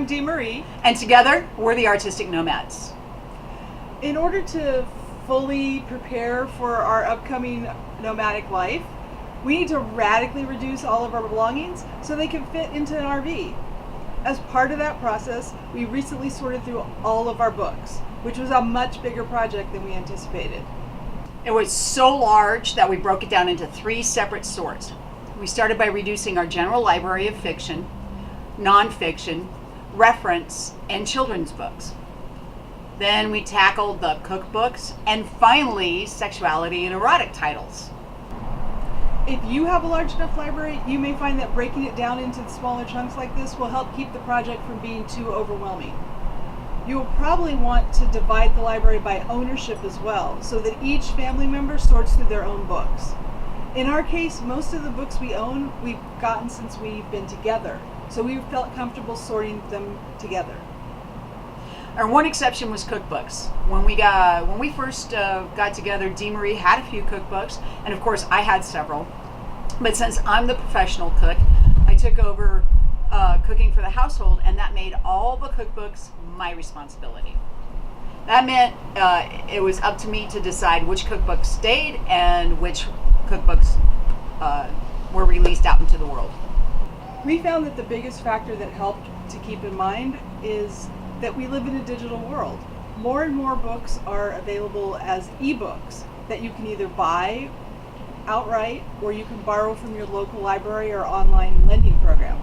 I'm Dee Marie. And together, we're the Artistic Nomads. In order to fully prepare for our upcoming nomadic life, we need to radically reduce all of our belongings so they can fit into an RV. As part of that process, we recently sorted through all of our books, which was a much bigger project than we anticipated. It was so large that we broke it down into 3 separate sorts. We started by reducing our general library of fiction, nonfiction, reference, and children's books. Then we tackled the cookbooks, and finally, sexuality and erotic titles. If you have a large enough library, you may find that breaking it down into smaller chunks like this will help keep the project from being too overwhelming. You will probably want to divide the library by ownership as well, so that each family member sorts through their own books. In our case, most of the books we own, we've gotten since we've been together, so we felt comfortable sorting them together. Our one exception was cookbooks. When we first got together, Dee Marie had a few cookbooks, and of course I had several. But since I'm the professional cook, I took over cooking for the household, and that made all the cookbooks my responsibility. That meant it was up to me to decide which cookbooks stayed and which cookbooks were released out into the world. We found that the biggest factor that helped to keep in mind is that we live in a digital world. More and more books are available as ebooks that you can either buy outright or you can borrow from your local library or online lending program.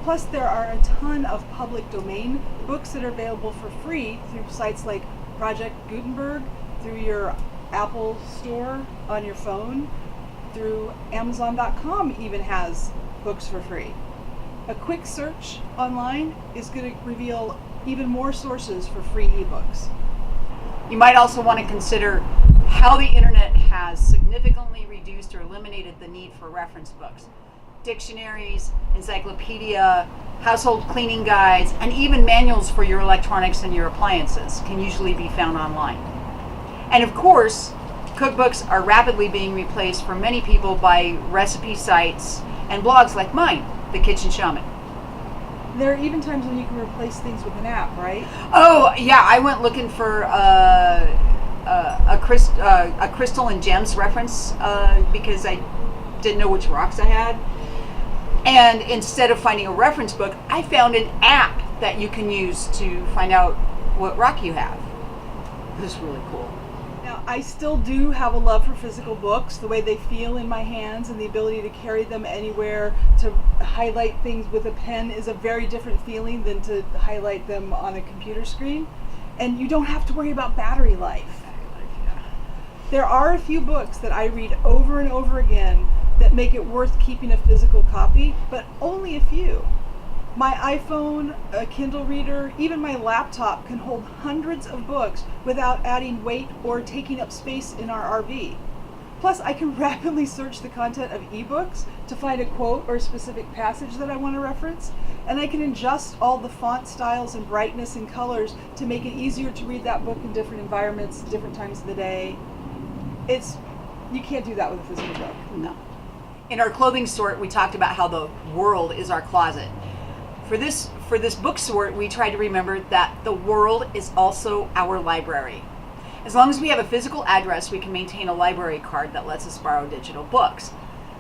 Plus, there are a ton of public domain books that are available for free through sites like Project Gutenberg, through your Apple Store on your phone, through Amazon.com even has books for free. A quick search online is going to reveal even more sources for free ebooks. You might also want to consider how the internet has significantly reduced or eliminated the need for reference books. Dictionaries, encyclopedia, household cleaning guides, and even manuals for your electronics and your appliances can usually be found online. And of course, cookbooks are rapidly being replaced for many people by recipe sites and blogs like mine, The Kitchen Shaman. There are even times when you can replace things with an app, right? Oh, yeah, I went looking for a crystal and gems reference because I didn't know which rocks I had. And instead of finding a reference book, I found an app that you can use to find out what rock you have. This is really cool. Now, I still do have a love for physical books, the way they feel in my hands and the ability to carry them anywhere. To highlight things with a pen is a very different feeling than to highlight them on a computer screen. And you don't have to worry about battery life. There are a few books that I read over and over again that make it worth keeping a physical copy, but only a few. My iPhone, a Kindle reader, even my laptop can hold hundreds of books without adding weight or taking up space in our RV. Plus, I can rapidly search the content of ebooks to find a quote or a specific passage that I want to reference, and I can adjust all the font styles and brightness and colors to make it easier to read that book in different environments, different times of the day. You can't do that with a physical book. No. In our clothing sort, we talked about how the world is our closet. For this book sort, we tried to remember that the world is also our library. As long as we have a physical address, we can maintain a library card that lets us borrow digital books.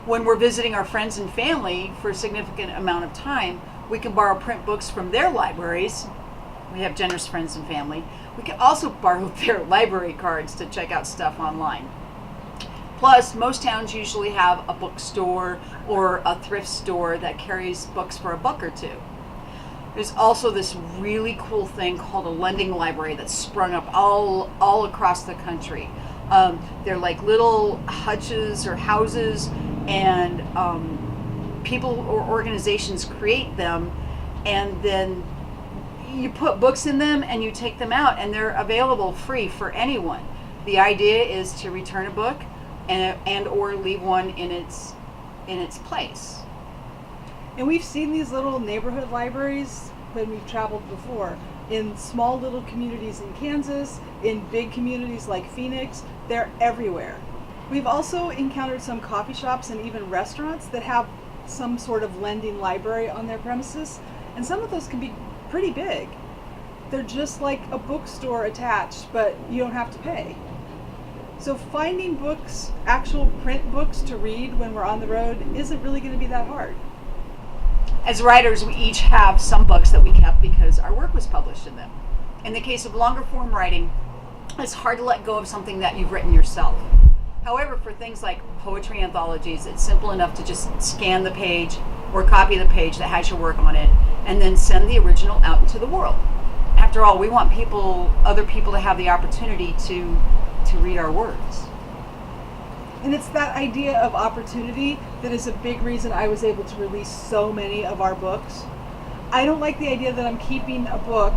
When we're visiting our friends and family for a significant amount of time, we can borrow print books from their libraries. We have generous friends and family. We can also borrow their library cards to check out stuff online. Plus, most towns usually have a bookstore or a thrift store that carries books for a buck or two. There's also this really cool thing called a lending library that's sprung up all across the country. They're like little hutches or houses, and people or organizations create them, and then you put books in them and you take them out, and they're available free for anyone. The idea is to return a book and or leave one in its place. And we've seen these little neighborhood libraries when we've traveled before, in small little communities in Kansas, in big communities like Phoenix. They're everywhere. We've also encountered some coffee shops and even restaurants that have some sort of lending library on their premises, and some of those can be pretty big. They're just like a bookstore attached, but you don't have to pay. So finding books, actual print books to read when we're on the road, isn't really going to be that hard. As writers, we each have some books that we kept because our work was published in them. In the case of longer form writing, it's hard to let go of something that you've written yourself. However, for things like poetry anthologies, it's simple enough to just scan the page or copy the page that has your work on it and then send the original out into the world. After all, we want other people to have the opportunity to read our words. And it's that idea of opportunity that is a big reason I was able to release so many of our books. I don't like the idea that I'm keeping a book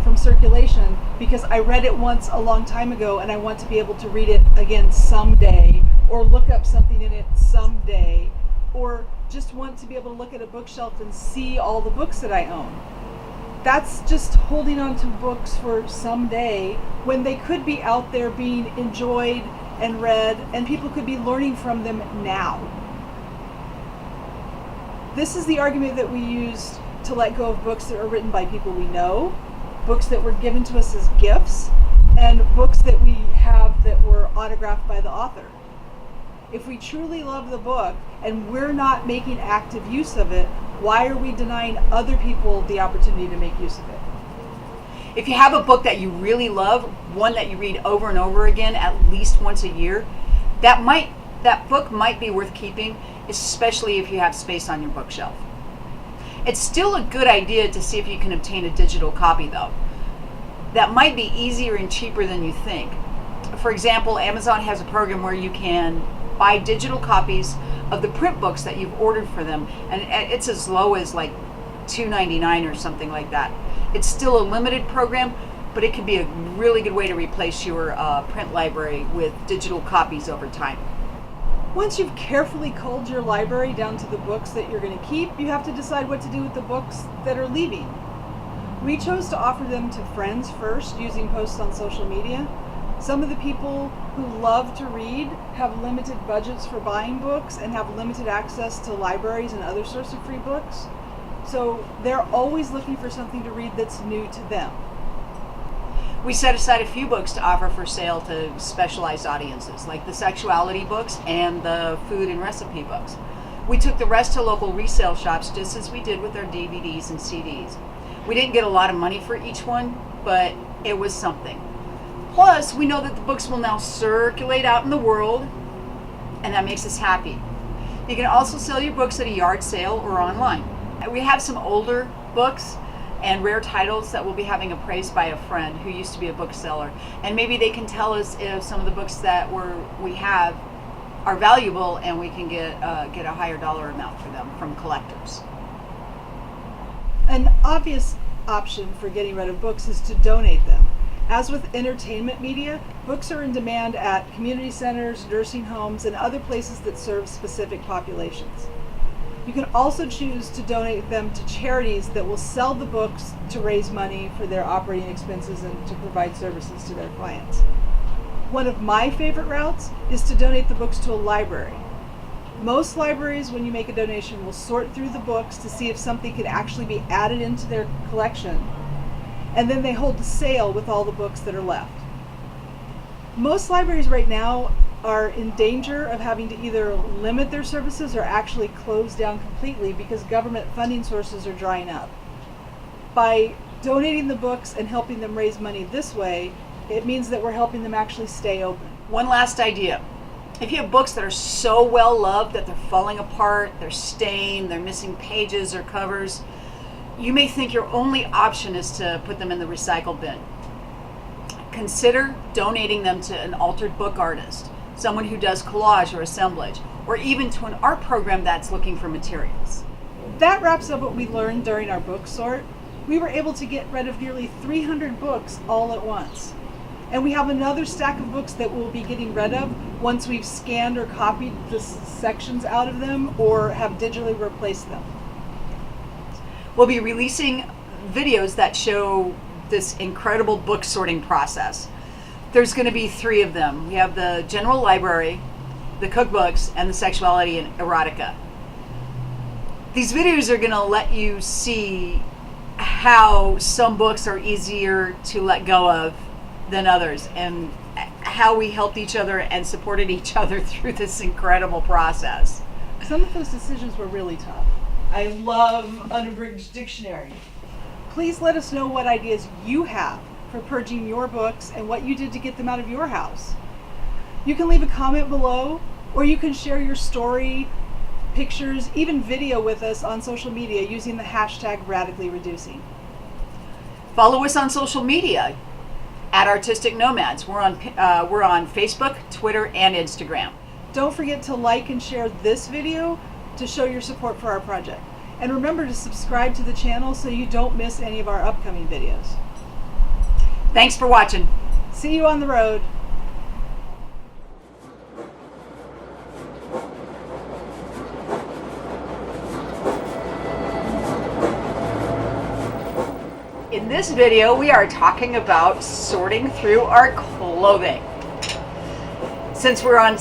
from circulation because I read it once a long time ago and I want to be able to read it again someday, or look up something in it someday, or just want to be able to look at a bookshelf and see all the books that I own. That's just holding on to books for someday when they could be out there being enjoyed and read, and people could be learning from them now. This is the argument that we use to let go of books that are written by people we know, books that were given to us as gifts, and books that we have that were autographed by the author. If we truly love the book and we're not making active use of it, why are we denying other people the opportunity to make use of it? If you have a book that you really love, one that you read over and over again at least once a year, that book might be worth keeping, especially if you have space on your bookshelf. It's still a good idea to see if you can obtain a digital copy though. That might be easier and cheaper than you think. For example, Amazon has a program where you can buy digital copies of the print books that you've ordered for them, and it's as low as like $2.99 or something like that. It's still a limited program, but it can be a really good way to replace your print library with digital copies over time. Once you've carefully culled your library down to the books that you're going to keep, you have to decide what to do with the books that are leaving. We chose to offer them to friends first using posts on social media. Some of the people who love to read have limited budgets for buying books and have limited access to libraries and other sorts of free books. So they're always looking for something to read that's new to them. We set aside a few books to offer for sale to specialized audiences, like the sexuality books and the food and recipe books. We took the rest to local resale shops, just as we did with our DVDs and CDs. We didn't get a lot of money for each one, but it was something. Plus, we know that the books will now circulate out in the world, and that makes us happy. You can also sell your books at a yard sale or online. We have some older books and rare titles that we'll be having appraised by a friend who used to be a bookseller, and maybe they can tell us if some of the books that we have are valuable, and we can get a higher dollar amount for them from collectors. An obvious option for getting rid of books is to donate them. As with entertainment media, books are in demand at community centers, nursing homes, and other places that serve specific populations. You can also choose to donate them to charities that will sell the books to raise money for their operating expenses and to provide services to their clients. One of my favorite routes is to donate the books to a library. Most libraries, when you make a donation, will sort through the books to see if something could actually be added into their collection, and then they hold a sale with all the books that are left. Most libraries right now are in danger of having to either limit their services or actually close down completely because government funding sources are drying up. By donating the books and helping them raise money this way, it means that we're helping them actually stay open. One last idea. If you have books that are so well loved that they're falling apart, they're stained, they're missing pages or covers, you may think your only option is to put them in the recycle bin. Consider donating them to an altered book artist, someone who does collage or assemblage, or even to an art program that's looking for materials. That wraps up what we learned during our book sort. We were able to get rid of nearly 300 books all at once. And we have another stack of books that we'll be getting rid of once we've scanned or copied the sections out of them or have digitally replaced them. We'll be releasing videos that show this incredible book sorting process. There's going to be 3 of them. We have the general library, the cookbooks, and the sexuality and erotica. These videos are going to let you see how some books are easier to let go of than others, and how we helped each other and supported each other through this incredible process. Some of those decisions were really tough. I love Unabridged Dictionary. Please let us know what ideas you have for purging your books and what you did to get them out of your house. You can leave a comment below, or you can share your story, pictures, even video with us on social media using the hashtag #RadicallyReducing. Follow us on social media at Artistic Nomads. We're on Facebook, Twitter, and Instagram. Don't forget to like and share this video to show your support for our project. And remember to subscribe to the channel so you don't miss any of our upcoming videos. Thanks for watching. See you on the road. In this video, we are talking about sorting through our clothing. Since we're on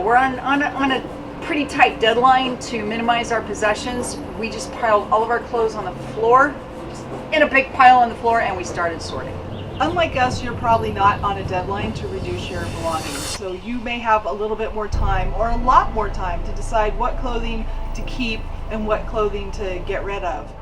we're on a pretty tight deadline to minimize our possessions, we just piled all of our clothes on the floor, in a big pile on the floor, and we started sorting. Unlike us, you're probably not on a deadline to reduce your belongings, so you may have a little bit more time or a lot more time to decide what clothing to keep and what clothing to get rid of.